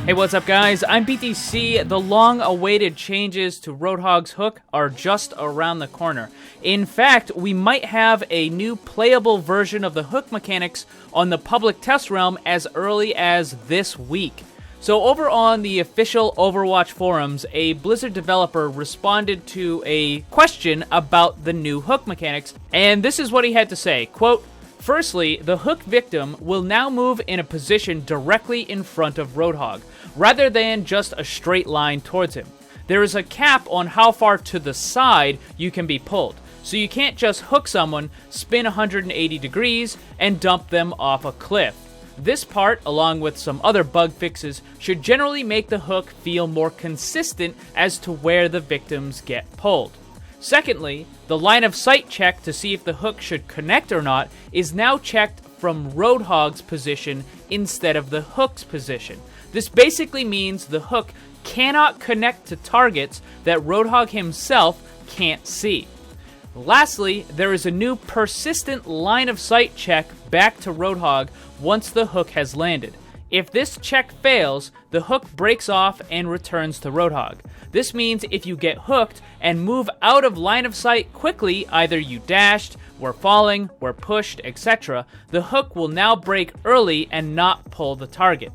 Hey, what's up, guys? I'm BTC. The long-awaited changes to Roadhog's Hook are just around the corner. In fact, we might have a new playable version of the hook mechanics on the public test realm as early as this week. So over on the official Overwatch forums, a Blizzard developer responded to a question about the new hook mechanics, and this is what he had to say, quote, "Firstly, the hook victim will now move in a position directly in front of Roadhog, rather than just a straight line towards him. There is a cap on how far to the side you can be pulled, so you can't just hook someone, spin 180 degrees, and dump them off a cliff. This part, along with some other bug fixes, should generally make the hook feel more consistent as to where the victims get pulled. Secondly, the line of sight check to see if the hook should connect or not is now checked from Roadhog's position instead of the hook's position. This basically means the hook cannot connect to targets that Roadhog himself can't see. Lastly, there is a new persistent line of sight check back to Roadhog once the hook has landed. If this check fails, the hook breaks off and returns to Roadhog. This means if you get hooked and move out of line of sight quickly, either you dashed, were falling, were pushed, etc., the hook will now break early and not pull the target.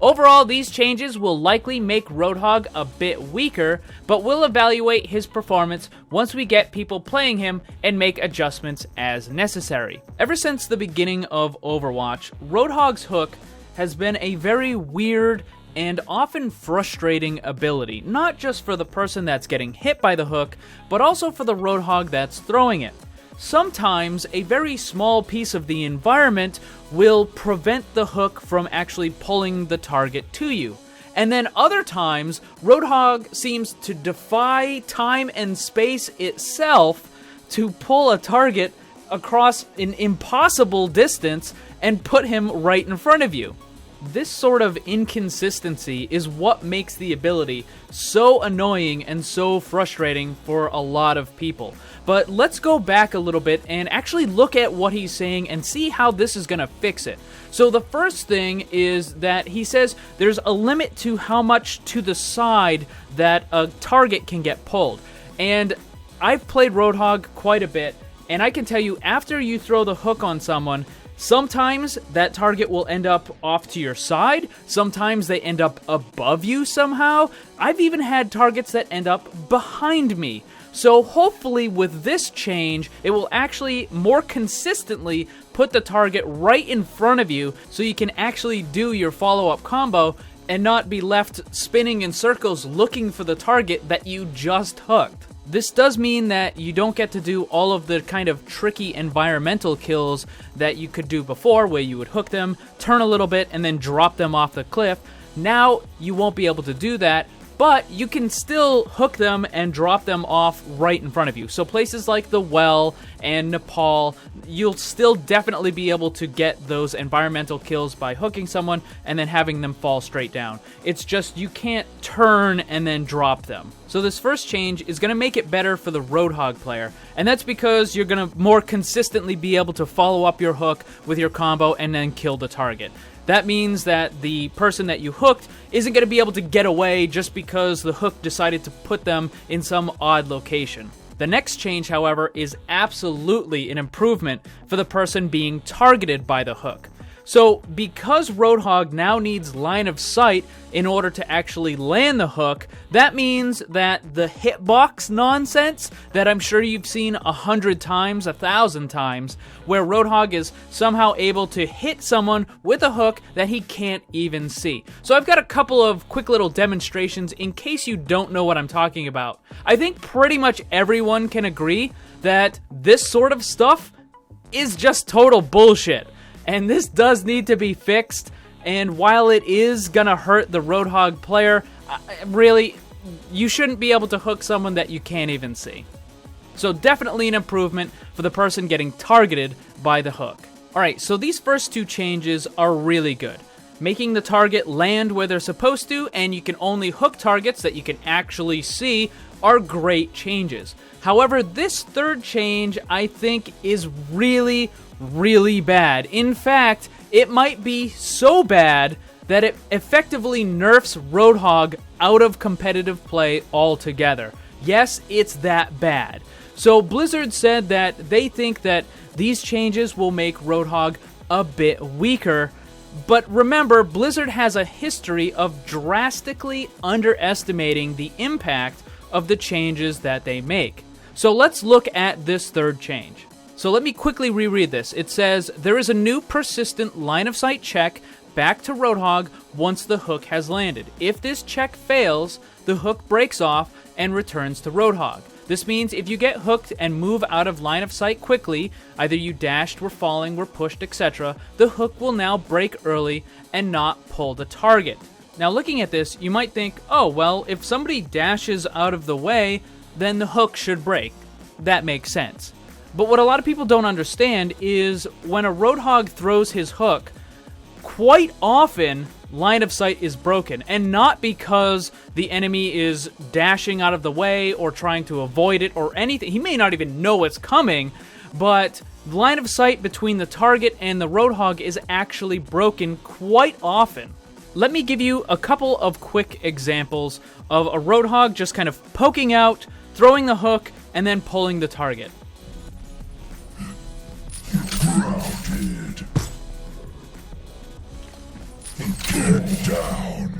Overall, these changes will likely make Roadhog a bit weaker, but we'll evaluate his performance once we get people playing him and make adjustments as necessary. Ever since the beginning of Overwatch, Roadhog's Hook has been a very weird and often frustrating ability, not just for the person that's getting hit by the hook, but also for the Roadhog that's throwing it. Sometimes a very small piece of the environment will prevent the hook from actually pulling the target to you. And then other times, Roadhog seems to defy time and space itself to pull a target across an impossible distance and put him right in front of you. This sort of inconsistency is what makes the ability so annoying and so frustrating for a lot of people. But let's go back a little bit and actually look at what he's saying and see how this is going to fix it. So the first thing is that he says there's a limit to how much to the side that a target can get pulled. And I've played Roadhog quite a bit, and I can tell you after you throw the hook on someone, sometimes that target will end up off to your side, sometimes they end up above you somehow. I've even had targets that end up behind me. So hopefully with this change, it will actually more consistently put the target right in front of you so you can actually do your follow-up combo and not be left spinning in circles looking for the target that you just hooked. This does mean that you don't get to do all of the kind of tricky environmental kills that you could do before, where you would hook them, turn a little bit, and then drop them off the cliff. Now you won't be able to do that, but you can still hook them and drop them off right in front of you. So places like the well and Nepal, you'll still definitely be able to get those environmental kills by hooking someone and then having them fall straight down. It's just you can't turn and then drop them. So this first change is going to make it better for the Roadhog player, and that's because you're going to more consistently be able to follow up your hook with your combo and then kill the target. That means that the person that you hooked isn't going to be able to get away just because the hook decided to put them in some odd location. The next change, however, is absolutely an improvement for the person being targeted by the hook. So because Roadhog now needs line of sight in order to actually land the hook, that means that the hitbox nonsense that I'm sure you've seen 100 times, 1,000 times, where Roadhog is somehow able to hit someone with a hook that he can't even see. So I've got a couple of quick little demonstrations in case you don't know what I'm talking about. I think pretty much everyone can agree that this sort of stuff is just total bullshit. And this does need to be fixed, and while it is gonna hurt the Roadhog player, really, you shouldn't be able to hook someone that you can't even see. So definitely an improvement for the person getting targeted by the hook. Alright, so these first two changes are really good. Making the target land where they're supposed to, and you can only hook targets that you can actually see, are great changes. However, this third change, I think, is really bad. In fact, it might be so bad that it effectively nerfs Roadhog out of competitive play altogether. Yes, it's that bad. So Blizzard said that they think that these changes will make Roadhog a bit weaker. But remember, Blizzard has a history of drastically underestimating the impact of the changes that they make. So let's look at this third change. So let me quickly reread this. It says, there is a new persistent line of sight check back to Roadhog once the hook has landed. If this check fails, the hook breaks off and returns to Roadhog. This means if you get hooked and move out of line of sight quickly, either you dashed, were falling, were pushed, etc., the hook will now break early and not pull the target. Now looking at this, you might think, oh, well, if somebody dashes out of the way, then the hook should break. That makes sense. But what a lot of people don't understand is when a Roadhog throws his hook, quite often line of sight is broken, and not because the enemy is dashing out of the way or trying to avoid it or anything. He may not even know it's coming, but line of sight between the target and the Roadhog is actually broken quite often. Let me give you a couple of quick examples of a Roadhog just kind of poking out, throwing the hook, and then pulling the target. Grounded. Get down.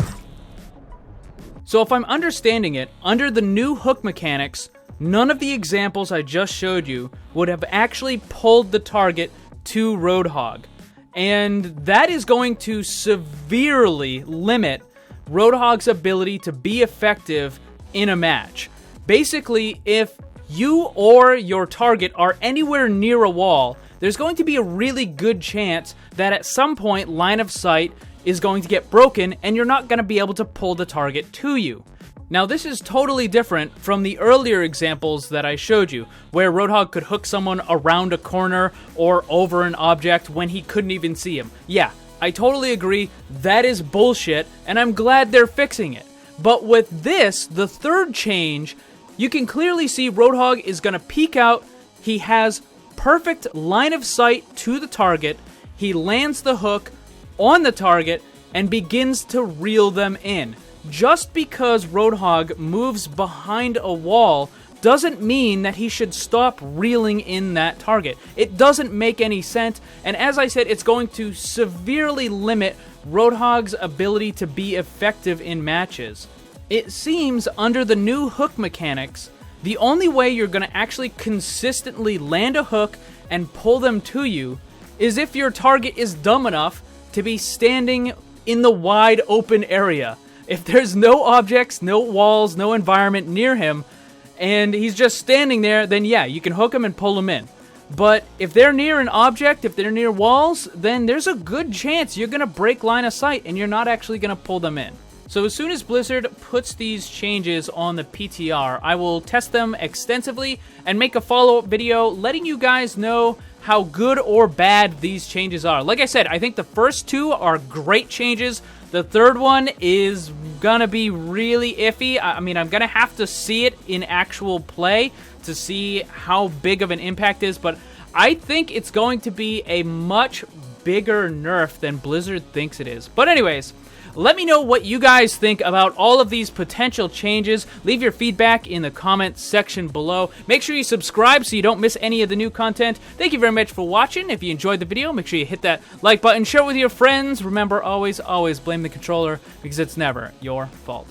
So if I'm understanding it, under the new hook mechanics, none of the examples I just showed you would have actually pulled the target to Roadhog. And that is going to severely limit Roadhog's ability to be effective in a match. Basically, if you or your target are anywhere near a wall, there's going to be a really good chance that at some point line of sight is going to get broken and you're not going to be able to pull the target to you. Now this is totally different from the earlier examples that I showed you, where Roadhog could hook someone around a corner or over an object when he couldn't even see him. Yeah, I totally agree, that is bullshit, and I'm glad they're fixing it. But with this, the third change, you can clearly see Roadhog is going to peek out, he has perfect line of sight to the target, he lands the hook on the target, and begins to reel them in. Just because Roadhog moves behind a wall doesn't mean that he should stop reeling in that target. It doesn't make any sense, and as I said, it's going to severely limit Roadhog's ability to be effective in matches. It seems under the new hook mechanics, the only way you're going to actually consistently land a hook and pull them to you is if your target is dumb enough to be standing in the wide open area. If there's no objects, no walls, no environment near him, and he's just standing there, then yeah, you can hook him and pull him in. But if they're near an object, if they're near walls, then there's a good chance you're going to break line of sight and you're not actually going to pull them in. So as soon as Blizzard puts these changes on the PTR, I will test them extensively and make a follow-up video letting you guys know how good or bad these changes are. Like I said, I think the first two are great changes. The third one is gonna be really iffy. I mean, I'm gonna have to see it in actual play to see how big of an impact is, but I think it's going to be a much bigger nerf than Blizzard thinks it is. But anyways, let me know what you guys think about all of these potential changes. Leave your feedback in the comment section below. Make sure you subscribe so you don't miss any of the new content. Thank you very much for watching. If you enjoyed the video, make sure you hit that like button, share it with your friends. Remember, always blame the controller because it's never your fault.